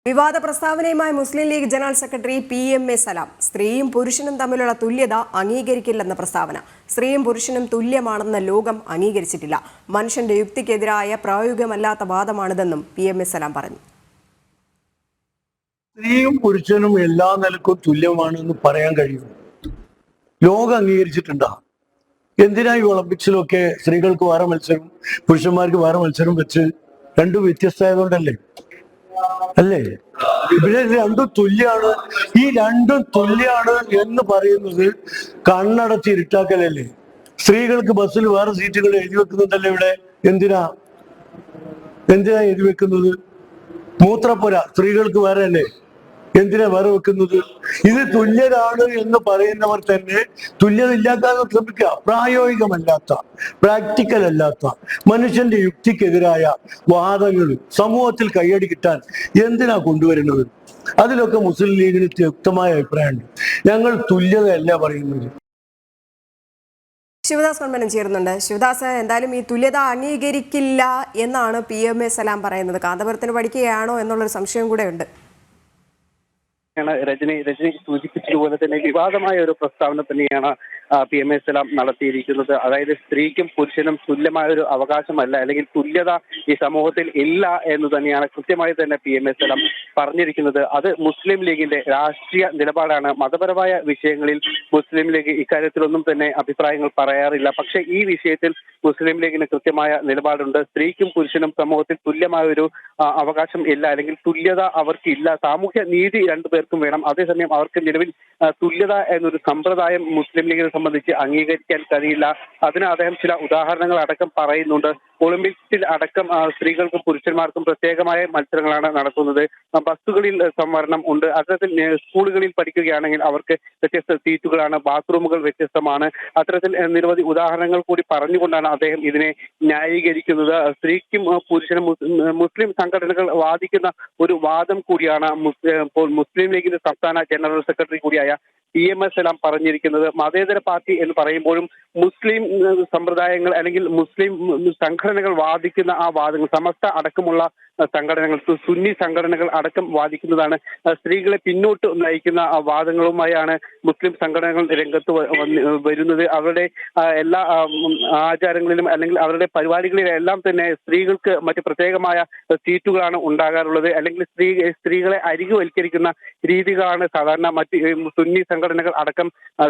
വിവാദ പ്രസ്താവനയുമായി മുസ്ലിം league general secretary PMA സലാം. സ്ത്രീയും പുരുഷനും തമ്മിലുള്ള തുല്യത അംഗീകരിക്കില്ലെന്ന പ്രസ്താവന. സ്ത്രീയും പുരുഷനും തുല്യമാണെന്ന് ലോകം അംഗീകരിച്ചിട്ടില്ല. മനുഷ്യന്റെ യുക്തിക്കെതിരായ പ്രായോഗികമല്ലാത്ത വാദമാണിതെന്നും PMA സലാം പറഞ്ഞു. സ്ത്രീയും പുരുഷനും എല്ലാ നിലക്കും തുല്യമാണെന്ന് പറയാൻ കഴിയും. ലോകം അംഗീകരിച്ചിട്ടുണ്ടോ? എന്തിനാ ഈ ഒളിമ്പിക്സിലൊക്കെ സ്ത്രീകൾക്ക് വേറെ മത്സരം, പുരുഷന്മാർക്ക് വേറെ മത്സരം വെച്ച് രണ്ടും വ്യത്യസ്തമായതുകൊണ്ടല്ലേ? അല്ലേ? ഇവിടെ രണ്ടും തുല്യാണ്. ഈ രണ്ടും തുല്യാണ് എന്ന് പറയുന്നത് കണ്ണടച്ച് ഇരുട്ടാക്കലല്ലേ? സ്ത്രീകൾക്ക് ബസ്സിൽ വേറെ സീറ്റുകൾ എഴുതി വെക്കുന്നുണ്ടല്ലേ ഇവിടെ? എന്തിനാ എഴുതി വെക്കുന്നത്? മൂത്രപ്പുര സ്ത്രീകൾക്ക് വേറെ അല്ലേ? എന്തിനാ വേറെ വെക്കുന്നത്? ഇത് തുല്യരാണ് എന്ന് പറയുന്നവർ തന്നെ തുല്യത ഇല്ലാക്കാൻ ശ്രമിക്കുക. പ്രായോഗികമല്ലാത്ത, പ്രാക്ടിക്കൽ അല്ലാത്ത, മനുഷ്യന്റെ യുക്തിക്കെതിരായ വാദങ്ങൾ സമൂഹത്തിൽ കയ്യടി കിട്ടാൻ എന്തിനാ കൊണ്ടുവരുന്നത്? അതിലൊക്കെ മുസ്ലിം ലീഗിന് വ്യക്തമായ അഭിപ്രായമുണ്ട്. ഞങ്ങൾ തുല്യതയല്ല പറയുന്നത്. ശിവദാസ് കൊൺമനം ചേരുന്നുണ്ട്. ശിവദാസ്, എന്തായാലും ഈ തുല്യത അംഗീകരിക്കില്ല എന്നാണ് PMA സലാം പറയുന്നത്. കാന്തപുരത്തിന് പഠിക്കുകയാണോ എന്നുള്ളൊരു സംശയം കൂടെ ഉണ്ട്. രജനി സൂചിപ്പിച്ചതുപോലെ തന്നെ വിവാദമായ ഒരു പ്രസ്താവന തന്നെയാണ് PMA സലാം നടത്തിയിരിക്കുന്നത്. അതായത് സ്ത്രീക്കും പുരുഷനും തുല്യമായ ഒരു അവകാശമല്ല, അല്ലെങ്കിൽ തുല്യത ഈ സമൂഹത്തിൽ ഇല്ല എന്ന് തന്നെയാണ് കൃത്യമായി തന്നെ PMA സലാം പറഞ്ഞിരിക്കുന്നത്. അത് മുസ്ലിം ലീഗിന്റെ രാഷ്ട്രീയ നിലപാടാണ്. മതപരമായ വിഷയങ്ങളിൽ മുസ്ലിം ലീഗ് ഇക്കാര്യത്തിലൊന്നും തന്നെ അഭിപ്രായങ്ങൾ പറയാറില്ല. പക്ഷേ ഈ വിഷയത്തിൽ മുസ്ലിം ലീഗിന് കൃത്യമായ നിലപാടുണ്ട്. സ്ത്രീക്കും പുരുഷനും സമൂഹത്തിൽ തുല്യമായ ഒരു അവകാശം ഇല്ല, അല്ലെങ്കിൽ തുല്യത അവർക്കില്ല. സാമൂഹ്യ നീതി രണ്ടുപേർക്കും വേണം. അതേസമയം അവർക്ക് നിലവിൽ തുല്യത എന്നൊരു സമ്പ്രദായം മുസ്ലിം ലീഗിനെ സംബന്ധിച്ച് അംഗീകരിക്കാൻ കഴിയില്ല. അതിന് അദ്ദേഹം ചില ഉദാഹരണങ്ങൾ അടക്കം പറയുന്നുണ്ട്. ഒളിമ്പിക്സിൽ അടക്കം സ്ത്രീകൾക്കും പുരുഷന്മാർക്കും പ്രത്യേകമായ മത്സരങ്ങളാണ് നടത്തുന്നത്. ബസ്സുകളിൽ സംവരണം ഉണ്ട്. അത്തരത്തിൽ സ്കൂളുകളിൽ പഠിക്കുകയാണെങ്കിൽ അവർക്ക് വ്യത്യസ്ത സീറ്റുകളാണ്, ബാത്റൂമുകൾ വ്യത്യസ്തമാണ്. അത്തരത്തിൽ നിരവധി ഉദാഹരണങ്ങൾ കൂടി പറഞ്ഞുകൊണ്ടാണ് അദ്ദേഹം ഇതിനെ ന്യായീകരിക്കുന്നത്. സ്ത്രീക്കും പുരുഷനും മുസ്ലിം സംഘടനകൾ വാദിക്കുന്ന ഒരു വാദം കൂടിയാണ് മുസ്ലിം ലീഗിന്റെ സംസ്ഥാന ജനറൽ സെക്രട്ടറി കൂടിയായ PMA സലാം പറഞ്ഞിരിക്കുന്നത്. മതേതര പാർട്ടി എന്ന് പറയുമ്പോഴും മുസ്ലിം സമ്പ്രദായങ്ങൾ അല്ലെങ്കിൽ മുസ്ലിം സംഘടനകൾ വാദിക്കുന്ന ആ വാദങ്ങൾ, സമസ്ത അടക്കമുള്ള സംഘടനകൾ, സുന്നി സംഘടനകൾ അടക്കം വാദിക്കുന്നതാണ്. സ്ത്രീകളെ പിന്നോട്ട് നയിക്കുന്ന വാദങ്ങളുമായാണ് മുസ്ലിം സംഘടനകൾ രംഗത്ത് വരുന്നത്. അവരുടെ എല്ലാ ആചാരങ്ങളിലും അല്ലെങ്കിൽ അവരുടെ പരിപാടികളിലെല്ലാം തന്നെ സ്ത്രീകൾക്ക് മറ്റ് പ്രത്യേകമായ സീറ്റുകളാണ് ഉണ്ടാകാറുള്ളത്. അല്ലെങ്കിൽ സ്ത്രീകളെ അരികുവൽക്കരിക്കുന്ന രീതികളാണ് സാധാരണ മറ്റ് സുന്നി സംഘടനകൾ അടക്കം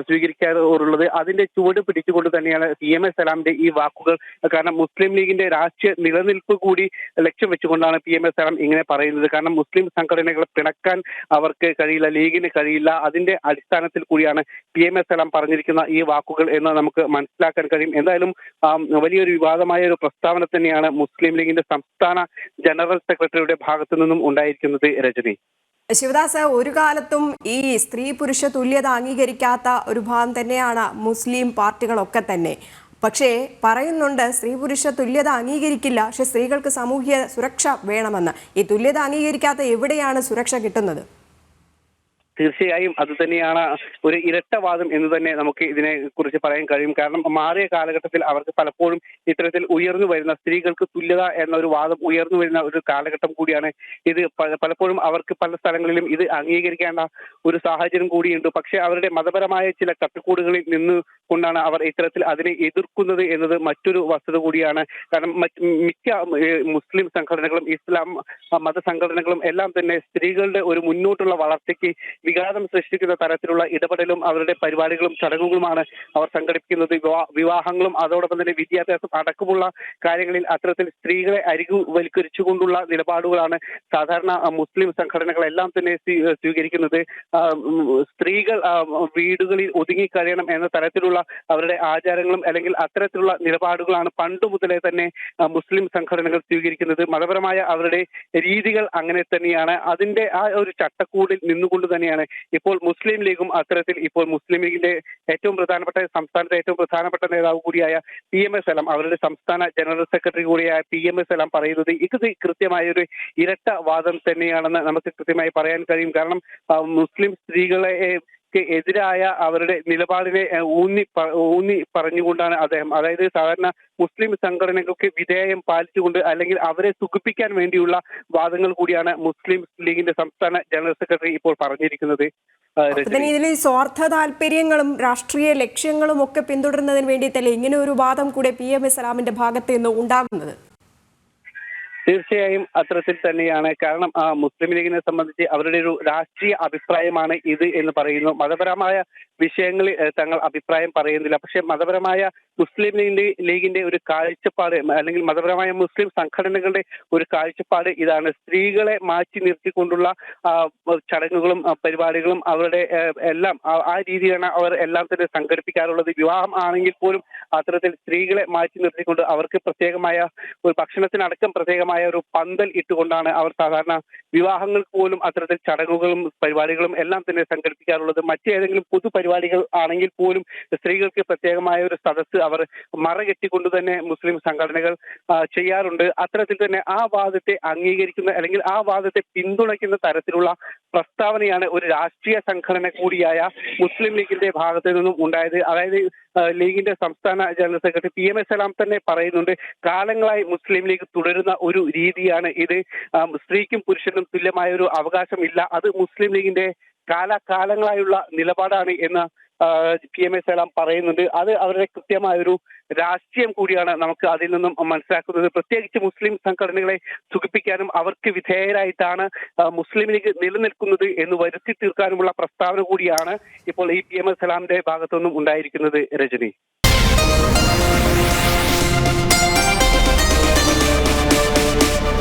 സ്വീകരിക്കാറുള്ളത്. അതിന്റെ ചുവട് പിടിച്ചുകൊണ്ട് തന്നെയാണ് PMA സലാമിന്റെ ഈ വാക്കുകൾ. കാരണം മുസ്ലിം ലീഗിന്റെ രാഷ്ട്രീയ നിലനിൽപ്പ് കൂടി ലക്ഷ്യം വെച്ചുകൊണ്ടാണ് PMA സലാം ഇങ്ങനെ പറയുന്നത്. കാരണം മുസ്ലിം സംഘടനകളെ പിണക്കാൻ അവർക്ക് കഴിയില്ല, ലീഗിന് കഴിയില്ല. അതിന്റെ അടിസ്ഥാനത്തിൽ കൂടിയാണ് PMA സലാം പറഞ്ഞിരിക്കുന്ന ഈ വാക്കുകൾ എന്ന് നമുക്ക് മനസ്സിലാക്കാൻ കഴിയും. എന്തായാലും വലിയൊരു വിവാദമായ ഒരു പ്രസ്താവന തന്നെയാണ് മുസ്ലിം ലീഗിന്റെ സംസ്ഥാന ജനറൽ സെക്രട്ടറിയുടെ ഭാഗത്തു നിന്നും ഉണ്ടായിരിക്കുന്നത്. രജനി. ശിവദാസ്, ഒരു കാലത്തും ഈ സ്ത്രീ പുരുഷ തുല്യത അംഗീകരിക്കാത്ത ഒരു ഭാഗം തന്നെയാണ് മുസ്ലിം പാർട്ടികളൊക്കെ തന്നെ. പക്ഷേ പറയുന്നുണ്ട് സ്ത്രീ പുരുഷ തുല്യത അംഗീകരിക്കില്ല, പക്ഷെ സ്ത്രീകൾക്ക് സാമൂഹ്യ സുരക്ഷ വേണമെന്ന്. ഈ തുല്യത അംഗീകരിക്കാത്ത എവിടെയാണ് സുരക്ഷ കിട്ടുന്നത്? തീർച്ചയായും അത് തന്നെയാണ് ഒരു ഇരട്ടവാദം എന്ന് തന്നെ നമുക്ക് ഇതിനെ കുറിച്ച് പറയാൻ കഴിയും. കാരണം മാറിയ കാലഘട്ടത്തിൽ അവർക്ക് പലപ്പോഴും ഇത്തരത്തിൽ ഉയർന്നു വരുന്ന സ്ത്രീകൾക്ക് തുല്യത എന്ന ഒരു വാദം ഉയർന്നു വരുന്ന ഒരു കാലഘട്ടം കൂടിയാണ് ഇത്. പലപ്പോഴും അവർക്ക് പല സ്ഥലങ്ങളിലും ഇത് അംഗീകരിക്കേണ്ട ഒരു സാഹചര്യം കൂടിയുണ്ട്. പക്ഷേ അവരുടെ മതപരമായ ചില ചട്ടക്കൂടുകളിൽ നിന്ന് കൊണ്ടാണ് അവർ ഇത്തരത്തിൽ അതിനെ എതിർക്കുന്നത് എന്നത് മറ്റൊരു വസ്തുത കൂടിയാണ്. കാരണം മിക്ക മുസ്ലിം സംഘടനകളും ഇസ്ലാം മതസംഘടനകളും എല്ലാം തന്നെ സ്ത്രീകളുടെ ഒരു മുന്നോട്ടുള്ള വളർച്ചയ്ക്ക് വിഘാതം സൃഷ്ടിക്കുന്ന തരത്തിലുള്ള ഇടപെടലും അവരുടെ പരിപാടികളും ചടങ്ങുകളുമാണ് അവർ സംഘടിപ്പിക്കുന്നത്. വിവാഹങ്ങളും അതോടൊപ്പം തന്നെ വിദ്യാഭ്യാസം അടക്കമുള്ള കാര്യങ്ങളിൽ അത്തരത്തിൽ സ്ത്രീകളെ അരികുവൽക്കരിച്ചുകൊണ്ടുള്ള നിലപാടുകളാണ് സാധാരണ മുസ്ലിം സംഘടനകളെല്ലാം തന്നെ സ്വീകരിക്കുന്നത്. സ്ത്രീകൾ വീടുകളിൽ ഒതുങ്ങിക്കഴിയണം എന്ന തരത്തിലുള്ള അവരുടെ ആചാരങ്ങളും അല്ലെങ്കിൽ അത്തരത്തിലുള്ള നിലപാടുകളാണ് പണ്ട് മുതലേ തന്നെ മുസ്ലിം സംഘടനകൾ സ്വീകരിക്കുന്നത്. മതപരമായ അവരുടെ രീതികൾ അങ്ങനെ തന്നെയാണ്. അതിന്റെ ആ ഒരു ചട്ടക്കൂടിൽ നിന്നുകൊണ്ട് തന്നെയാണ് ഇപ്പോൾ മുസ്ലിം ലീഗും അത്തരത്തിൽ ഇപ്പോൾ മുസ്ലിം ലീഗിന്റെ ഏറ്റവും പ്രധാനപ്പെട്ട സംസ്ഥാനത്തെ ഏറ്റവും പ്രധാനപ്പെട്ട നേതാവ് കൂടിയായ PMA സലാം, അവരുടെ സംസ്ഥാന ജനറൽ സെക്രട്ടറി കൂടിയായ PMA സലാം പറയുന്നത് ഇത് കൃത്യമായ ഒരു ഇരട്ട വാദം തന്നെയാണെന്ന് നമുക്ക് കൃത്യമായി പറയാൻ കഴിയും. കാരണം മുസ്ലിം സ്ത്രീകളെ എതിരായ അവരുടെ നിലപാടിനെ ഊന്നി പറഞ്ഞുകൊണ്ടാണ് അദ്ദേഹം, അതായത് സാധാരണ മുസ്ലിം സംഘടനകൾക്ക് വിധേയം പാലിച്ചുകൊണ്ട് അല്ലെങ്കിൽ അവരെ സുഖിപ്പിക്കാൻ വേണ്ടിയുള്ള വാദങ്ങൾ കൂടിയാണ് മുസ്ലിം ലീഗിന്റെ സംസ്ഥാന ജനറൽ സെക്രട്ടറി ഇപ്പോൾ പറഞ്ഞിരിക്കുന്നത്. ഇതിൽ സ്വാർത്ഥ താല്പര്യങ്ങളും രാഷ്ട്രീയ ലക്ഷ്യങ്ങളും ഒക്കെ പിന്തുടരുന്നതിന് വേണ്ടിയിട്ടല്ലേ ഇങ്ങനെ ഒരു വാദം കൂടെ PMA സലാമിന്റെ ഭാഗത്ത് നിന്ന് ഉണ്ടാകുന്നത്? തീർച്ചയായും അത്തരത്തിൽ തന്നെയാണ്. കാരണം മുസ്ലിം ലീഗിനെ സംബന്ധിച്ച് അവരുടെ ഒരു രാഷ്ട്രീയ അഭിപ്രായമാണ് ഇത് എന്ന് പറയുന്നു. മതപരമായ വിഷയങ്ങളിൽ തങ്ങൾ അഭിപ്രായം പറയുന്നില്ല. പക്ഷെ മതപരമായ മുസ്ലിം ലീഗിന്റെ ഒരു കാഴ്ചപ്പാട് അല്ലെങ്കിൽ മതപരമായ മുസ്ലിം സംഘടനകളുടെ ഒരു കാഴ്ചപ്പാട് ഇതാണ്. സ്ത്രീകളെ മാറ്റി നിർത്തിക്കൊണ്ടുള്ള ചടങ്ങുകളും പരിപാടികളും അവരുടെ എല്ലാം ആ രീതിയാണ് അവർ എല്ലാം തന്നെ സംഘടിപ്പിക്കാറുള്ളത്. വിവാഹം ആണെങ്കിൽ പോലും അത്തരത്തിൽ സ്ത്രീകളെ മാറ്റി നിർത്തിക്കൊണ്ട് അവർക്ക് പ്രത്യേകമായ ഒരു ഭക്ഷണത്തിനടക്കം പ്രത്യേകമായ ഒരു പന്തൽ ഇട്ടുകൊണ്ടാണ് അവർ സാധാരണ വിവാഹങ്ങൾക്ക് പോലും അത്തരത്തിൽ ചടങ്ങുകളും പരിപാടികളും എല്ലാം തന്നെ സംഘടിപ്പിക്കാറുള്ളത്. മറ്റേതെങ്കിലും പൊതുപരിപാടികൾ ആണെങ്കിൽ പോലും സ്ത്രീകൾക്ക് പ്രത്യേകമായ ഒരു സദസ്സ് അവർ മറകെട്ടിക്കൊണ്ട് തന്നെ മുസ്ലിം സംഘടനകൾ ചെയ്യാറുണ്ട്. അത്തരത്തിൽ തന്നെ ആ വാദത്തെ അംഗീകരിക്കുന്ന അല്ലെങ്കിൽ ആ വാദത്തെ പിന്തുണയ്ക്കുന്ന തരത്തിലുള്ള പ്രസ്താവനയാണ് ഒരു രാഷ്ട്രീയ സംഘടന കൂടിയായ മുസ്ലിം ലീഗിന്റെ ഭാഗത്തു നിന്നും ഉണ്ടായത്. അതായത് ലീഗിന്റെ സംസ്ഥാന ജനറൽ സെക്രട്ടറി PMA സലാം തന്നെ പറയുന്നുണ്ട്, കാലങ്ങളായി മുസ്ലിം ലീഗ് തുടരുന്ന ഒരു രീതിയാണ് ഇത്. സ്ത്രീക്കും പുരുഷനും തുല്യമായ ഒരു അവകാശം ഇല്ല, അത് മുസ്ലിം ലീഗിന്റെ കാലാകാലങ്ങളായുള്ള നിലപാടാണ് എന്ന് PMA സലാം പറയുന്നുണ്ട്. അത് അവരുടെ കൃത്യമായൊരു രാഷ്ട്രീയം കൂടിയാണ് നമുക്ക് അതിൽ നിന്നും മനസ്സിലാക്കുന്നത്. പ്രത്യേകിച്ച് മുസ്ലിം സംഘടനകളെ സുഖിപ്പിക്കാനും അവർക്ക് വിധേയരായിട്ടാണ് മുസ്ലിം ലീഗ് നിലനിൽക്കുന്നത് എന്ന് വരുത്തി തീർക്കാനുമുള്ള പ്രസ്താവന കൂടിയാണ് ഇപ്പോൾ ഈ PMA സലാമിന്റെ ഭാഗത്തുനിന്നും ഉണ്ടായിരിക്കുന്നത്. രജനി.